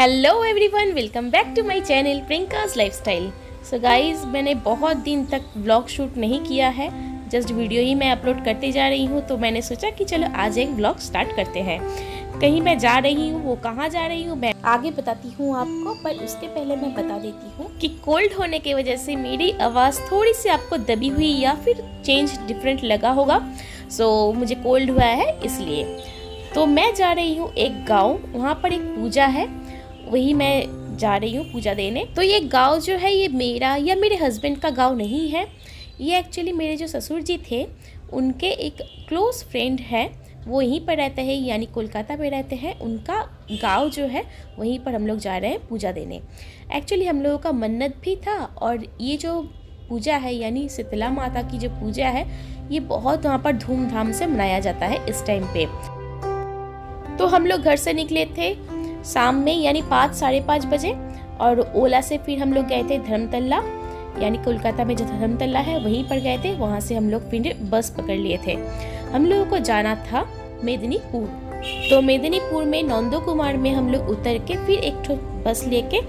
Hello everyone, welcome back to my channel Priyanka's lifestyle. So guys, मैंने बहुत दिन तक व्लॉग शूट नहीं किया है, जस्ट वीडियो ही मैं अपलोड करते जा रही हूँ। तो मैंने सोचा कि चलो आज एक व्लॉग स्टार्ट करते हैं। कहीं मैं जा रही हूँ, वो कहाँ जा रही हूँ मैं आगे बताती हूँ आपको, पर उसके पहले मैं बता देती हूँ कि कोल्ड होने की वजह से मेरी आवाज़ थोड़ी सी आपको दबी हुई या फिर चेंज डिफरेंट लगा होगा। सो मुझे कोल्ड हुआ है इसलिए। तो मैं जा रही हूँ एक गाँव, वहाँ पर एक पूजा है, वही मैं जा रही हूँ पूजा देने। तो ये गांव जो है, ये मेरा या मेरे हस्बैंड का गांव नहीं है। ये एक्चुअली मेरे जो ससुर जी थे, उनके एक क्लोज फ्रेंड है, वो यहीं पर रहते हैं, यानी कोलकाता में रहते हैं। उनका गांव जो है, वहीं पर हम लोग जा रहे हैं पूजा देने। एक्चुअली हम लोगों का मन्नत भी था, और ये जो पूजा है यानी शीतला माता की जो पूजा है, ये बहुत वहाँ पर धूमधाम से मनाया जाता है इस टाइम पे। तो हम लोग घर से निकले थे शाम में, यानी 5 साढ़े 5 बजे, और ओला से फिर हम लोग गए थे धर्मतल्ला, यानी कोलकाता में जो धर्मतल्ला है वहीं पर गए थे। वहाँ से हम लोग फिर बस पकड़ लिए थे। हम लोगों को जाना था मेदिनीपुर। तो मेदिनीपुर में नंदो कुमार में हम लोग उतर के फिर एक बस लेके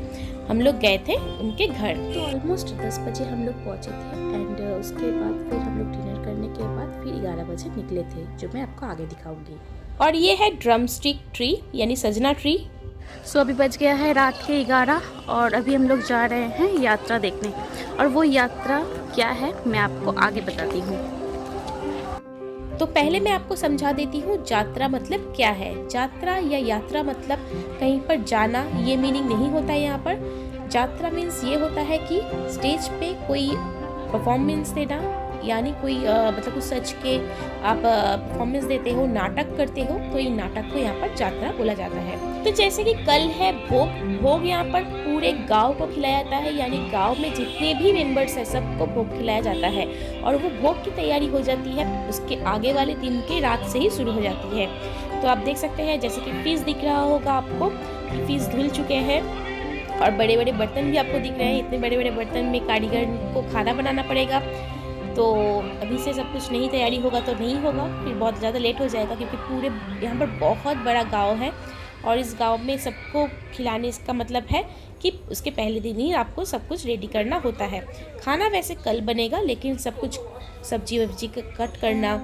हम लोग गए थे उनके घर। तो ऑलमोस्ट 10 बजे हम लोग पहुँचे थे, एंड उसके बाद फिर हम लोग डिनर करने के बाद फिर 11 बजे निकले थे, जो मैं आपको आगे दिखाऊंगी। और ये है ड्रमस्टिक ट्री, यानी सजना ट्री। सो अभी बज गया है रात के 11, और अभी हम लोग जा रहे हैं यात्रा देखने। और वो यात्रा क्या है मैं आपको आगे बताती हूँ। तो पहले मैं आपको समझा देती हूँ यात्रा मतलब क्या है। यात्रा या यात्रा मतलब कहीं पर जाना, ये मीनिंग नहीं होता है यहाँ पर। यात्रा मीन्स ये होता है कि स्टेज पे कोई परफॉर्मेंस देना, यानी कोई मतलब कुछ सच के आप परफॉर्मेंस देते हो, नाटक करते हो, तो ये नाटक को यहाँ पर यात्रा बोला जाता है। तो जैसे कि कल है भोग यहाँ पर पूरे गांव को खिलाया जाता है, यानी गांव में जितने भी मेंबर्स है सबको भोग खिलाया जाता है। और वो भोग की तैयारी हो जाती है उसके आगे वाले दिन के रात से ही शुरू हो जाती है। तो आप देख सकते हैं, जैसे कि फीस दिख रहा होगा आपको, फीस धुल चुके हैं, और बड़े बड़े बर्तन भी आपको दिख रहे हैं। इतने बड़े बड़े बर्तन में कारीगर को खाना बनाना पड़ेगा। तो अभी से सब कुछ नहीं तैयारी होगा तो नहीं होगा, फिर बहुत ज़्यादा लेट हो जाएगा, क्योंकि पूरे यहाँ पर बहुत बड़ा गांव है, और इस गांव में सबको खिलाने इसका मतलब है कि उसके पहले दिन ही आपको सब कुछ रेडी करना होता है। खाना वैसे कल बनेगा, लेकिन सब कुछ सब्जी वब्जी कट करना,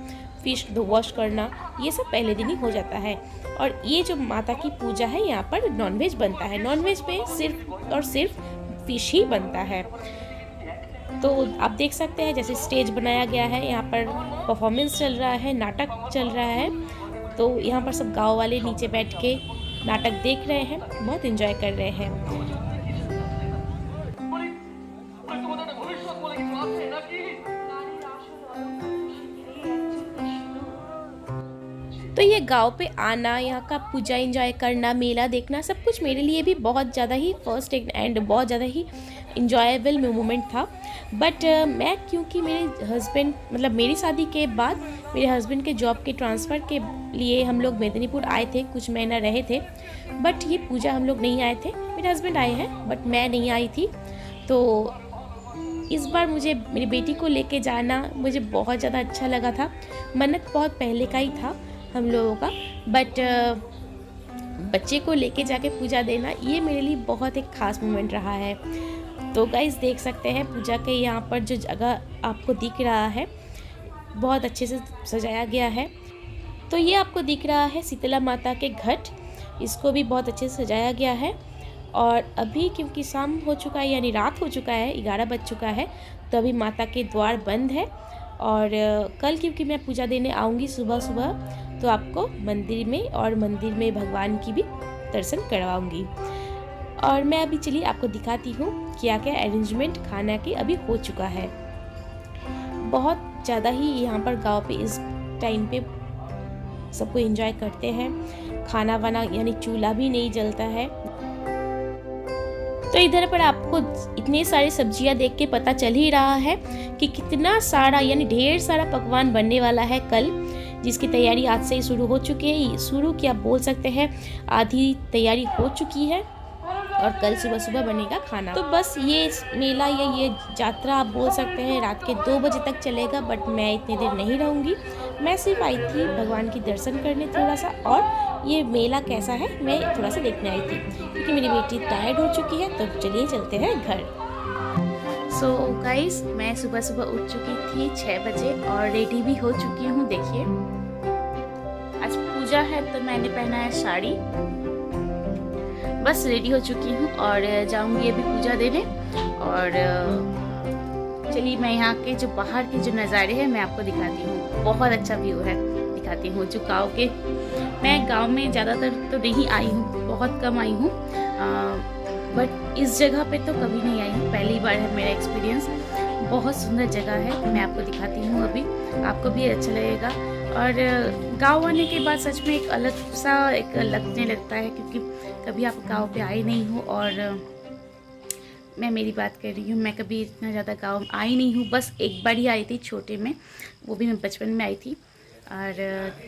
फिश वॉश करना, ये सब पहले दिन ही हो जाता है। और ये जो माता की पूजा है, यहाँ पर नॉनवेज बनता है। नॉनवेज में सिर्फ और सिर्फ फिश ही बनता है। तो आप देख सकते हैं जैसे स्टेज बनाया गया है, यहाँ पर परफॉर्मेंस चल रहा है, नाटक चल रहा है। तो यहाँ पर सब गांव वाले नीचे बैठ के नाटक देख रहे हैं, बहुत एंजॉय कर रहे हैं। तो ये गांव पे आना, यहाँ का पूजा एंजॉय करना, मेला देखना, सब कुछ मेरे लिए भी बहुत ज़्यादा ही फर्स्ट एंड बहुत ज़्यादा ही इंजॉयबल मोमेंट था। बट मैं, क्योंकि मेरे हस्बैंड मतलब मेरी शादी के बाद मेरे हस्बैंड के जॉब के ट्रांसफ़र के लिए हम लोग मेदिनीपुर आए थे, कुछ महीना रहे थे। बट ये पूजा हम लोग नहीं आए थे, मेरे हस्बैंड आए हैं बट मैं नहीं आई थी। तो इस बार मुझे मेरी बेटी को लेके जाना मुझे बहुत ज़्यादा अच्छा लगा था। मन्नत बहुत पहले का ही था हम लोगों का, बट बच्चे को लेके जाके पूजा देना, ये मेरे लिए बहुत एक ख़ास मोमेंट रहा है। तो गाइस देख सकते हैं पूजा के यहाँ पर जो जगह आपको दिख रहा है, बहुत अच्छे से सजाया गया है। तो ये आपको दिख रहा है शीतला माता के घट, इसको भी बहुत अच्छे से सजाया गया है। और अभी क्योंकि शाम हो चुका है, यानी रात हो चुका है, 11 बज चुका है, तो अभी माता के द्वार बंद है। और कल क्योंकि मैं पूजा देने आऊँगी सुबह सुबह, तो आपको मंदिर में और मंदिर में भगवान की भी दर्शन करवाऊँगी। और मैं अभी चलिए आपको दिखाती हूँ क्या क्या अरेंजमेंट खाना के अभी हो चुका है। बहुत ज़्यादा ही यहाँ पर गांव पे इस टाइम पे सबको एंजॉय करते हैं। खाना वाना यानी चूल्हा भी नहीं जलता है। तो इधर पर आपको इतने सारी सब्जियां देख के पता चल ही रहा है कि कितना सारा यानी ढेर सारा पकवान बनने वाला है कल, जिसकी तैयारी आज से ही शुरू हो चुकी है। शुरू क्या बोल सकते हैं, आधी तैयारी हो चुकी है, और कल सुबह सुबह बनेगा खाना। तो बस ये मेला या ये यात्रा आप बोल सकते हैं रात के 2 बजे तक चलेगा, बट मैं इतनी देर नहीं रहूँगी, मैं सिर्फ आई थी भगवान की दर्शन करने थोड़ा सा, और ये मेला कैसा है मैं थोड़ा सा देखने आई थी, क्योंकि मेरी बेटी टायर्ड हो चुकी है। तो चलिए चलते हैं घर। सो गाइस, मैं सुबह सुबह उठ चुकी थी 6 बजे और रेडी भी हो चुकी हूँ। देखिए, आज पूजा है तो मैंने पहना है साड़ी। बस रेडी हो चुकी हूँ और जाऊँगी अभी पूजा देने। और चलिए मैं यहाँ के जो बाहर के जो नज़ारे हैं मैं आपको दिखाती हूँ। बहुत अच्छा व्यू है, दिखाती हूँ। जो गाँव के, मैं गाँव में ज़्यादातर तो नहीं आई हूँ, बहुत कम आई हूँ, बट इस जगह पे तो कभी नहीं आई हूँ, पहली बार है मेरा एक्सपीरियंस। बहुत सुंदर जगह है, मैं आपको दिखाती हूँ अभी, आपको भी अच्छा लगेगा। और गांव आने के बाद सच में एक अलग सा एक लगने लगता है, क्योंकि कभी आप गांव पे आए नहीं हो। और मैं मेरी बात कर रही हूँ, मैं कभी इतना ज़्यादा गांव आई नहीं हूँ, बस एक बार ही आई थी छोटे में, वो भी मैं बचपन में आई थी। और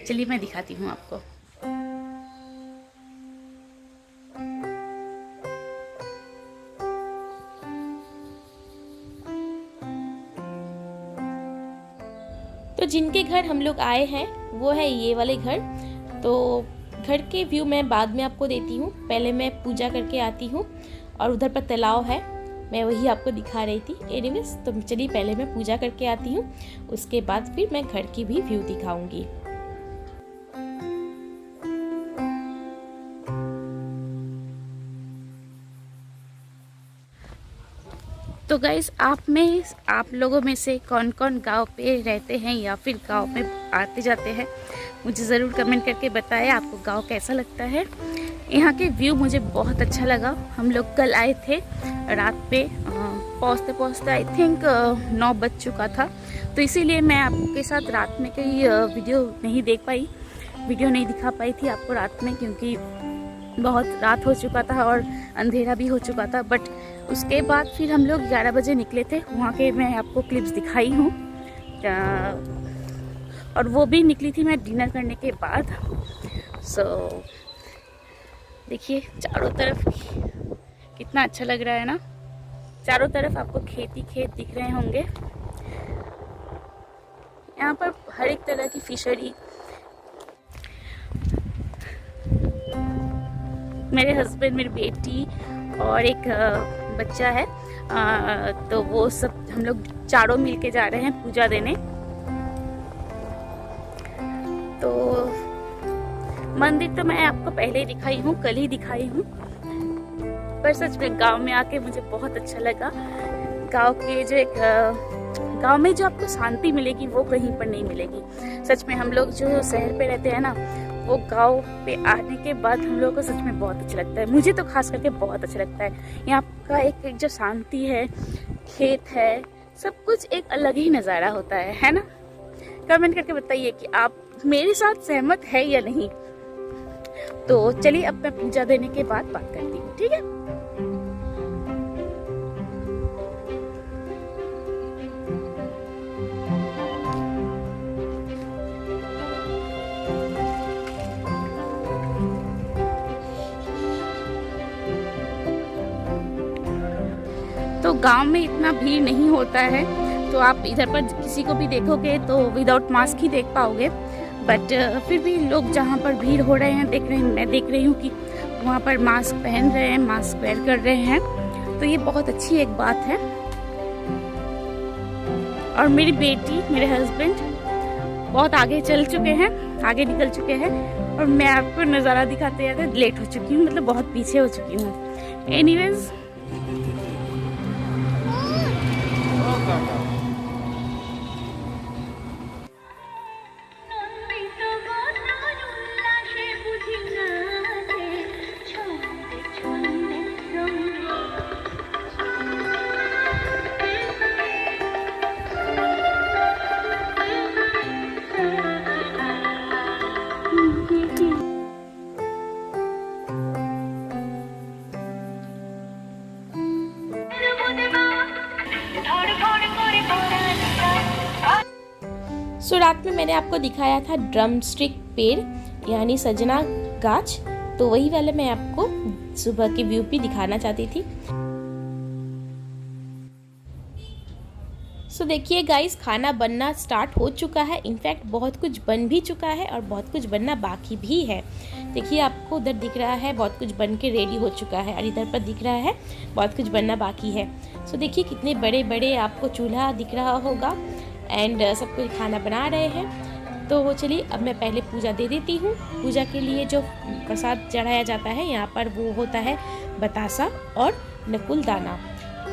चलिए मैं दिखाती हूँ आपको। तो जिनके घर हम लोग आए हैं वो है ये वाले घर। तो घर के व्यू मैं बाद में आपको देती हूँ, पहले मैं पूजा करके आती हूँ। और उधर पर तालाब है, मैं वही आपको दिखा रही थी। एनीवेज, तो चलिए पहले मैं पूजा करके आती हूँ, उसके बाद फिर मैं घर की भी व्यू दिखाऊंगी। तो गाइस, आप लोगों में से कौन कौन गांव पे रहते हैं या फिर गांव में आते जाते हैं, मुझे ज़रूर कमेंट करके बताएं आपको गांव कैसा लगता है। यहाँ के व्यू मुझे बहुत अच्छा लगा। हम लोग कल आए थे रात पे, पहुँचते पहुँचते आई थिंक 9 बज चुका था, तो इसीलिए मैं आपके साथ रात में कोई वीडियो नहीं दिखा पाई थी आपको रात में, क्योंकि बहुत रात हो चुका था और अंधेरा भी हो चुका था। बट उसके बाद फिर हम लोग 11 बजे निकले थे, वहाँ के मैं आपको क्लिप्स दिखाई हूँ। और वो भी निकली थी मैं डिनर करने के बाद। सो देखिए चारों तरफ कितना अच्छा लग रहा है ना, चारों तरफ आपको खेत दिख रहे होंगे। यहाँ पर हर एक तरह की फिशरी, मेरे हस्बैंड, मेरी बेटी और एक बच्चा है, तो वो सब हम लोग चारों मिलके जा रहे हैं पूजा देने। तो मंदिर तो मैं आपको पहले ही दिखाई हूँ, कल ही दिखाई हूँ, पर सच में गांव में आके मुझे बहुत अच्छा लगा। गांव में जो आपको शांति मिलेगी वो कहीं पर नहीं मिलेगी। सच में हम लोग जो शहर पे रहते हैं ना, वो गांव पे आने के बाद हम लोगों को सच में बहुत अच्छा लगता है। मुझे तो खास करके बहुत अच्छा लगता है। यहाँ का एक जो शांति है, खेत है, सब कुछ एक अलग ही नज़ारा होता है ना। कमेंट करके बताइए कि आप मेरे साथ सहमत है या नहीं। तो चलिए अब मैं पूजा देने के बाद बात करती हूँ, ठीक है। तो गांव में इतना भीड़ नहीं होता है, तो आप इधर पर किसी को भी देखोगे तो विदाउट मास्क ही देख पाओगे। बट फिर भी लोग जहाँ पर भीड़ हो रहे हैं मैं देख रही हूँ कि वहाँ पर मास्क पहन रहे हैं, मास्क वेयर कर रहे हैं, तो ये बहुत अच्छी एक बात है। और मेरी बेटी, मेरे हस्बैंड बहुत आगे चल चुके हैं, आगे निकल चुके हैं, और मैं आपको नज़ारा दिखाते जाते लेट हो चुकी हूँ, मतलब बहुत पीछे हो चुकी हूँ। एनीवेज, सो रात में मैंने आपको दिखाया था ड्रम स्टिक पेड़, यानी सजना गाछ, तो वही वाला मैं आपको सुबह की व्यू भी दिखाना चाहती थी। सो देखिए गाइस, खाना बनना स्टार्ट हो चुका है। इनफैक्ट बहुत कुछ बन भी चुका है और बहुत कुछ बनना बाकी भी है। देखिए आपको उधर दिख रहा है बहुत कुछ बन के रेडी हो चुका है और इधर पर दिख रहा है बहुत कुछ बनना बाकी है। सो देखिए कितने बड़े बड़े आपको चूल्हा दिख रहा होगा एंड सब कुछ खाना बना रहे हैं। तो चलिए अब मैं पहले पूजा दे देती हूँ। पूजा के लिए जो प्रसाद चढ़ाया जाता है यहाँ पर वो होता है बतासा और नकुल दाना।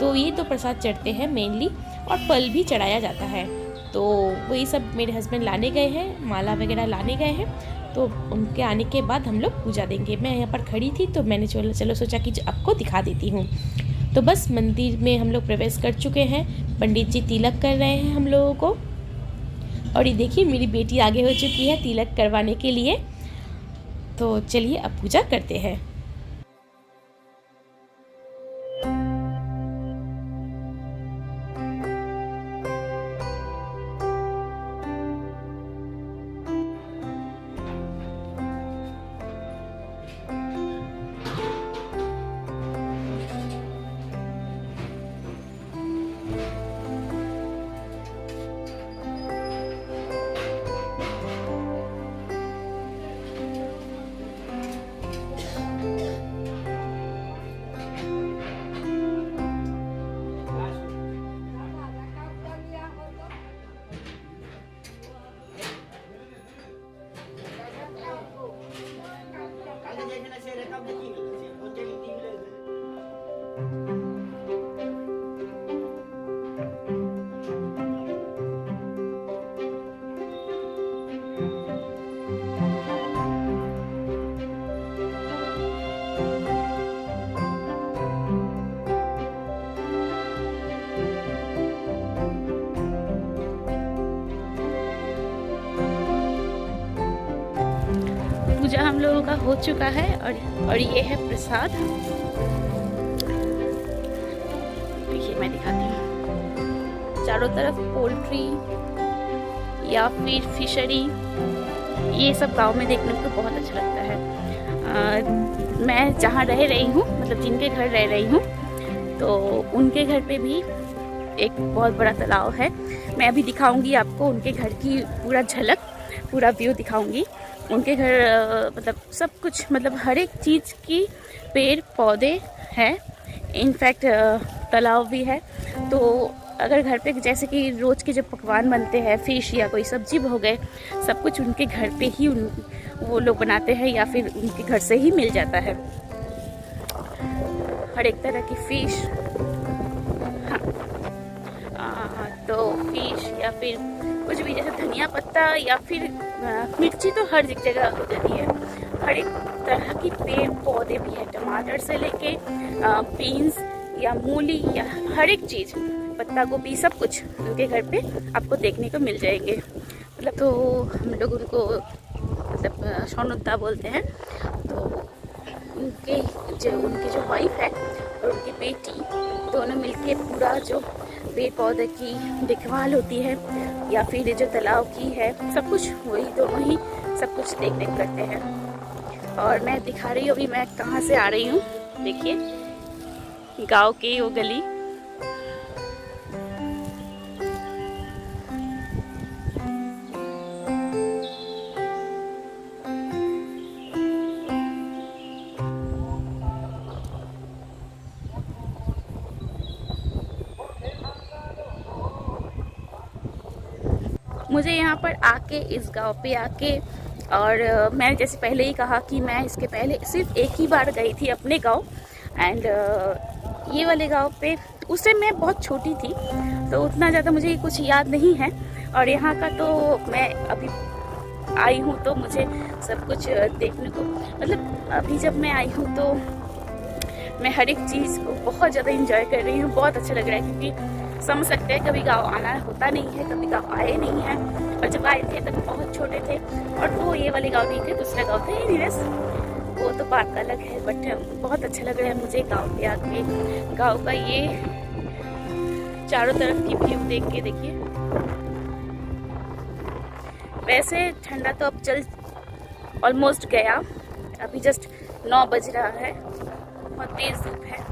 तो ये तो प्रसाद चढ़ते हैं मेनली, और फल भी चढ़ाया जाता है। तो वही सब मेरे हस्बैंड लाने गए हैं, माला वगैरह लाने गए हैं। तो उनके आने के बाद हम लोग पूजा देंगे। मैं यहाँ पर खड़ी थी तो मैंने चलो सोचा कि आपको दिखा देती हूँ। तो बस मंदिर में हम लोग प्रवेश कर चुके हैं। पंडित जी तिलक कर रहे हैं हम लोगों को। और ये देखिए मेरी बेटी आगे हो चुकी है तिलक करवाने के लिए। तो चलिए अब पूजा करते हैं। पूजा हम लोगों का हो चुका है और ये है प्रसाद। देखिए मैं दिखाती हूँ। चारों तरफ पोल्ट्री या फिर फिशरी, ये सब गांव में देखने को बहुत अच्छा लगता है। मैं जहाँ रह रही हूँ, मतलब जिनके घर रह रही हूँ, तो उनके घर पे भी एक बहुत बड़ा तालाब है। मैं अभी दिखाऊंगी आपको उनके घर की पूरा झलक, पूरा व्यू दिखाऊंगी। उनके घर मतलब सब कुछ, मतलब हर एक चीज़ की पेड़ पौधे हैं। इनफैक्ट तालाब भी है। तो अगर घर पे जैसे कि रोज़ के जो पकवान बनते हैं, फिश या कोई सब्जी हो गए, सब कुछ उनके घर पे ही वो लोग बनाते हैं या फिर उनके घर से ही मिल जाता है। हर एक तरह की फिश, हाँ तो फिश या फिर कुछ भी, जैसे धनिया पत्ता या फिर मिर्ची तो हर जगह हो जाती है। हर एक तरह की पेड़ पौधे भी है, टमाटर से लेके बीन्स या मूली या हर एक चीज़, पत्ता गोभी, सब कुछ उनके घर पे आपको देखने को मिल जाएंगे। मतलब तो हम लोग उनको मतलब सोनुत्ता बोलते हैं। तो उनकी जो वाइफ है और उनकी बेटी दोनों मिलके पूरा जो पेड़ पौधे की देखभाल होती है या फिर जो तालाब की है, सब कुछ वही दोनों ही सब कुछ देखने करते हैं। और मैं दिखा रही हूँ अभी मैं कहाँ से आ रही हूँ। देखिए गांव की वो गली, मुझे यहाँ पर आके, इस गांव पे आके, और मैंने जैसे पहले ही कहा कि मैं इसके पहले सिर्फ एक ही बार गई थी अपने गांव। एंड ये वाले गांव पे उस टाइम मैं बहुत छोटी थी तो उतना ज़्यादा मुझे कुछ याद नहीं है। और यहाँ का तो मैं अभी आई हूँ तो मुझे सब कुछ देखने को, मतलब अभी जब मैं आई हूँ तो मैं हर एक चीज़ को बहुत ज़्यादा इंजॉय कर रही हूँ। बहुत अच्छा लग रहा है क्योंकि समझ सकते हैं कभी गांव आना होता नहीं है, कभी गांव आए नहीं हैं। और जब आए थे तब बहुत छोटे थे, और वो ये वाले गांव नहीं थे, दूसरा गांव था। एनीवेज वो तो बात अलग है, बट बहुत अच्छा लग रहा है मुझे गांव पे आके। गांव का ये चारों तरफ की व्यू देख के देखिए। वैसे ठंडा तो अब चल ऑलमोस्ट गया, अभी जस्ट 9 बज रहा है, बहुत तेज धूप है।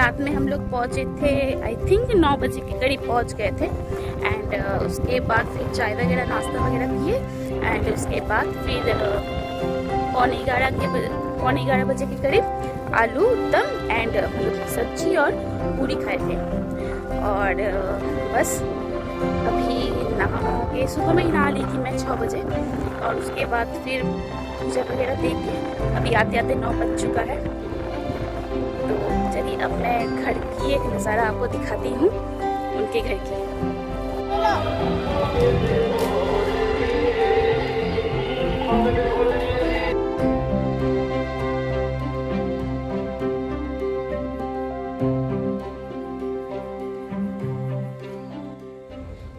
रात में हम लोग पहुँचे थे, आई थिंक 9 बजे के करीब पहुँच गए थे। एंड उसके बाद फिर चाय वगैरह नाश्ता वगैरह किए। एंड उसके बाद फिर पौने 11 बजे के करीब आलू दम एंड सब्जी और पूरी खाए थे। और बस अभी नहा के सुबह में ही नहा ली थी मैं 6 बजे। और उसके बाद फिर पूजा वगैरह देख के अभी आते आते 9 बज चुका है। तो चलिए अब मैं घर की एक नज़ारा आपको दिखाती हूँ, उनके घर की।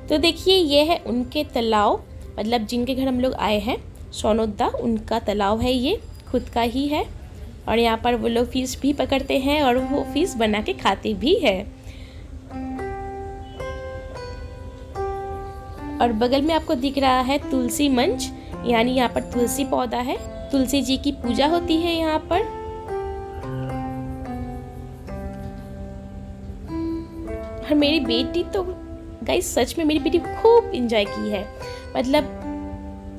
तो देखिए ये है उनके तालाब, मतलब जिनके घर हम लोग आए हैं, सोनोदा, उनका तालाब है ये, खुद का ही है। और यहाँ पर वो लोग फिश भी पकड़ते हैं और वो फिश बना के खाते भी है। और बगल में आपको दिख रहा है तुलसी मंच, यानी यहाँ पर तुलसी पौधा है, तुलसी जी की पूजा होती है यहाँ पर। और मेरी बेटी तो गाइस सच में मेरी बेटी खूब इंजॉय की है, मतलब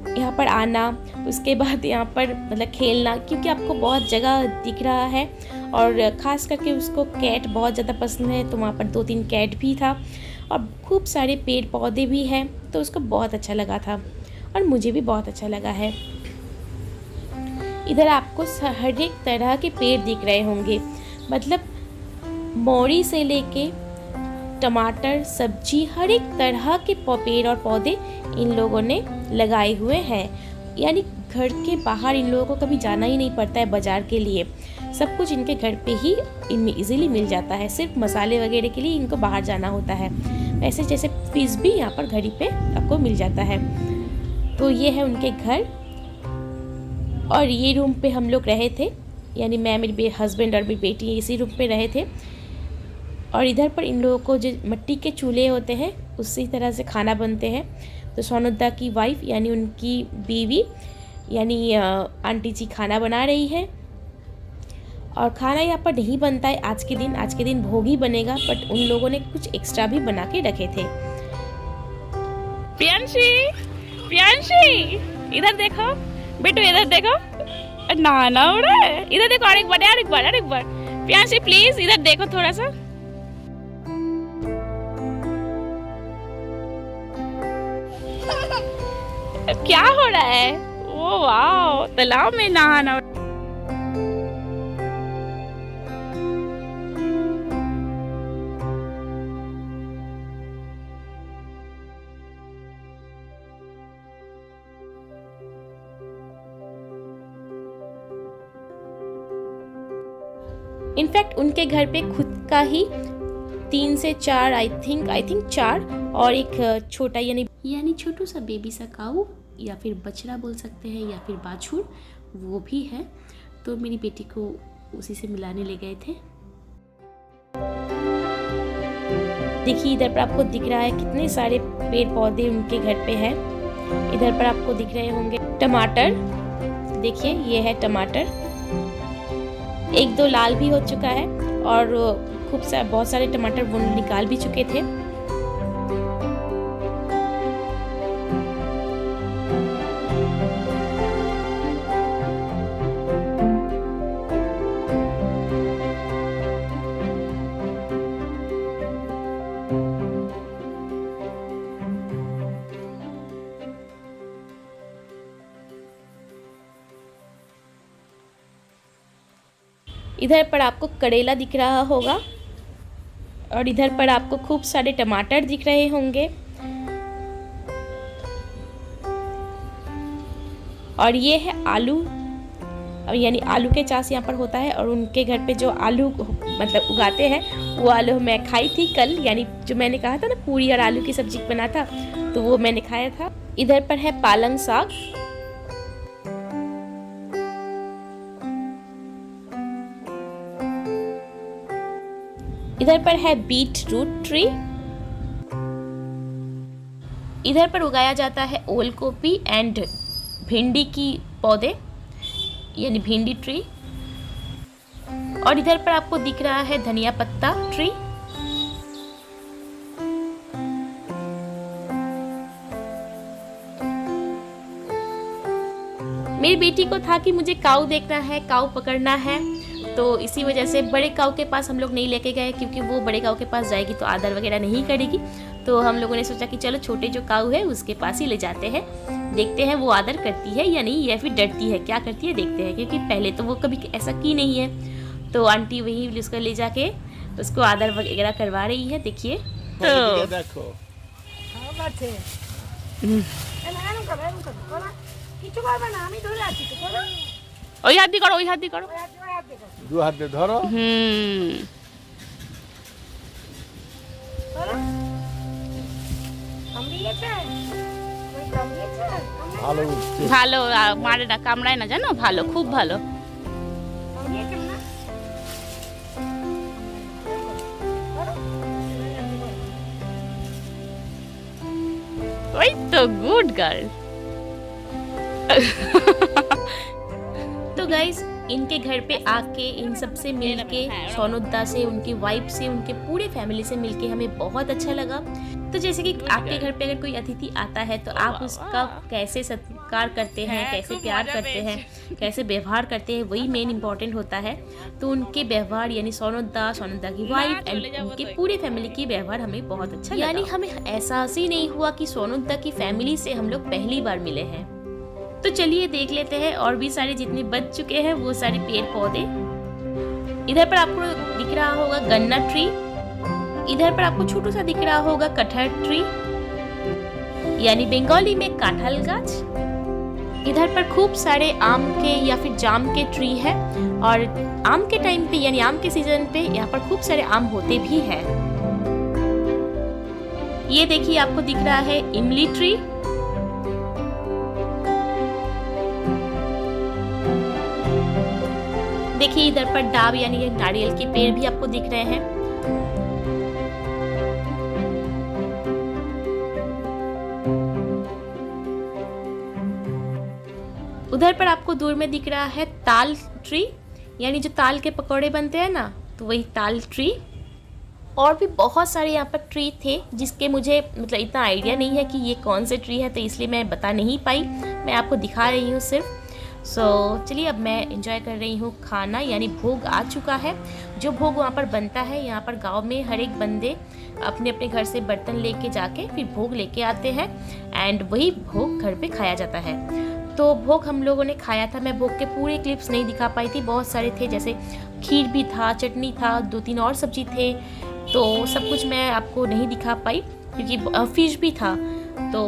यहाँ पर आना, उसके बाद यहाँ पर मतलब खेलना, क्योंकि आपको बहुत जगह दिख रहा है। और ख़ास करके उसको कैट बहुत ज़्यादा पसंद है, तो वहाँ पर 2-3 कैट भी था और खूब सारे पेड़ पौधे भी हैं, तो उसको बहुत अच्छा लगा था और मुझे भी बहुत अच्छा लगा है। इधर आपको हर एक तरह के पेड़ दिख रहे होंगे, मतलब मौरी से लेके टमाटर, सब्जी, हर एक तरह के पेड़ और पौधे इन लोगों ने लगाए हुए हैं। यानी घर के बाहर इन लोगों को कभी जाना ही नहीं पड़ता है बाज़ार के लिए, सब कुछ इनके घर पे ही इनमें इजीली मिल जाता है। सिर्फ मसाले वगैरह के लिए इनको बाहर जाना होता है। वैसे जैसे फिश भी यहाँ पर घर ही पे आपको मिल जाता है। तो ये है उनके घर। और ये रूम पे हम लोग रहे थे, यानी मैं, मेरे हस्बैंड और मेरी बेटी इसी रूम पे रहे थे। और इधर पर इन लोगों को जो मिट्टी के चूल्हे होते हैं उसी तरह से खाना बनते हैं। तो सोनोदा की वाइफ यानी उनकी बीवी यानी आंटी जी खाना बना रही है। और खाना यहाँ पर नहीं बनता है आज के दिन भोग ही बनेगा, बट उन लोगों ने कुछ एक्स्ट्रा भी बना के रखे थे। प्रियांशी इधर देखो बेटू, इधर देखो, नहाना हो रहा है, इधर देखो, और एक बार प्रियांशी प्लीज इधर देखो थोड़ा सा। क्या हो रहा है? ओ वाह, तालाब में नहाना। इनफैक्ट उनके घर पे खुद का ही 3 से 4 आई थिंक 4 और एक छोटा यानी छोटू सा बेबी सा काऊ या फिर बछड़ा बोल सकते हैं या फिर बाछुर, वो भी है। तो मेरी बेटी को उसी से मिलाने ले गए थे। देखिए इधर पर आपको दिख रहा है कितने सारे पेड़ पौधे उनके घर पे हैं। इधर पर आपको दिख रहे होंगे टमाटर, देखिए ये है टमाटर, 1-2 लाल भी हो चुका है और बहुत सारे टमाटर वो निकाल भी चुके थे। इधर पर आपको करेला दिख रहा होगा और इधर पर आपको खूब सारे टमाटर दिख रहे होंगे। और ये है आलू, यानी आलू के चास यहाँ पर होता है। और उनके घर पे जो आलू मतलब उगाते हैं वो आलू मैं खाई थी कल, यानी जो मैंने कहा था ना पूरी और आलू की सब्जी बना था, तो वो मैंने खाया था। इधर पर है पालंग साग, इधर पर है बीट रूट ट्री, इधर पर उगाया जाता है ओल गोभी एंड भिंडी की पौधे यानी भिंडी ट्री। और इधर पर आपको दिख रहा है धनिया पत्ता ट्री। मेरी बेटी को था कि मुझे काऊ देखना है, काऊ पकड़ना है, तो इसी वजह से बड़े काऊ के पास हम लोग नहीं लेके गए, क्योंकि वो बड़े काऊ के पास जाएगी तो आदर वगैरह नहीं करेगी। तो हम लोगों ने सोचा कि चलो छोटे जो काऊ है उसके पास ही ले जाते हैं, देखते हैं वो आदर करती है या नहीं, या फिर डरती है, क्या करती है देखते हैं, क्योंकि पहले तो वो कभी ऐसा की नहीं है। तो आंटी वही उसको ले जाके उसको आदर वगैरह करवा रही है। देखिए तो देखो ওই হাত দিয়ে করো, ওই হাত দিয়ে করো, দু হাত দিয়ে ধরো। ভালো ভালো মারে না, কামড়ায় না জানো, ভালো, খুব ভালো। ওই তো গুড গার্ল। तो गाइज इनके घर पे आके इन सब से मिल के, सोनुद्दा से, उनकी वाइफ से, उनके पूरे फैमिली से मिलके हमें बहुत अच्छा लगा। तो जैसे कि आपके घर पे अगर कोई अतिथि आता है तो आप उसका कैसे सत्कार करते हैं, कैसे प्यार करते हैं, कैसे व्यवहार करते हैं, वही मेन इम्पोर्टेंट होता है। तो उनके व्यवहार यानी सोनुद्दा की वाइफ एंड उनके पूरे फैमिली की व्यवहार हमें बहुत अच्छा लगा। यानी हमें एहसास ही नहीं हुआ कि सोनुद्दा की फैमिली से हम लोग पहली बार मिले हैं। तो चलिए देख लेते हैं और भी सारे जितने बच चुके हैं वो सारे पेड़ पौधे। इधर पर आपको दिख रहा होगा गन्ना ट्री, इधर पर आपको छोटा सा दिख रहा होगा कटहल ट्री यानी बंगाली में काठल गाछ। इधर पर खूब सारे आम के या फिर जाम के ट्री है, और आम के टाइम पे यानी आम के सीजन पे यहाँ पर खूब सारे आम होते भी हैं। ये देखिए आपको दिख रहा है इमली ट्री। देखिए इधर पर डाब यानी ये नारियल के पेड़ भी आपको दिख रहे हैं। उधर पर आपको दूर में दिख रहा है ताल ट्री यानी जो ताल के पकौड़े बनते हैं ना, तो वही ताल ट्री। और भी बहुत सारे यहाँ पर ट्री थे जिसके मुझे मतलब इतना आइडिया नहीं है कि ये कौन से ट्री है, तो इसलिए मैं बता नहीं पाई, मैं आपको दिखा रही हूँ सिर्फ। चलिए अब मैं एंजॉय कर रही हूँ खाना, यानी भोग आ चुका है। जो भोग वहाँ पर बनता है, यहाँ पर गांव में हर एक बंदे अपने अपने घर से बर्तन लेके जाके फिर भोग लेके आते हैं एंड वही भोग घर पे खाया जाता है। तो भोग हम लोगों ने खाया था। मैं भोग के पूरे क्लिप्स नहीं दिखा पाई थी, बहुत सारे थे, जैसे खीर भी था, चटनी था, 2-3 और सब्जी थे, तो सब कुछ मैं आपको नहीं दिखा पाई क्योंकि फिश भी था। तो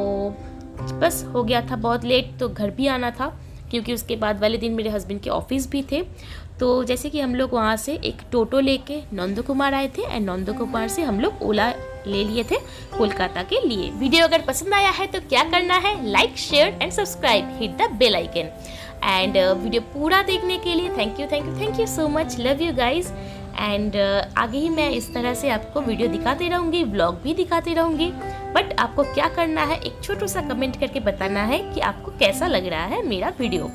बस हो गया था बहुत लेट, तो घर भी आना था क्योंकि उसके बाद वाले दिन मेरे हस्बैंड के ऑफिस भी थे। तो जैसे कि हम लोग वहाँ से एक टोटो लेके नंदकुमार आए थे एंड नंदकुमार से हम लोग ओला ले लिए थे कोलकाता के लिए। वीडियो अगर पसंद आया है तो क्या करना है, like share and subscribe, hit the bell icon. And video पूरा देखने के लिए thank you so much, love you guys. And आगे ही मैं इस तरह से आपको वीडियो दिखाती रहूँगी, व्लॉग भी दिखाती रहूँगी, बट आपको क्या करना है, एक छोटा सा कमेंट करके बताना है कि आपको कैसा लग रहा है मेरा video.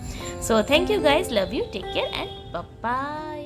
So thank you guys, love you, take care and bye bye.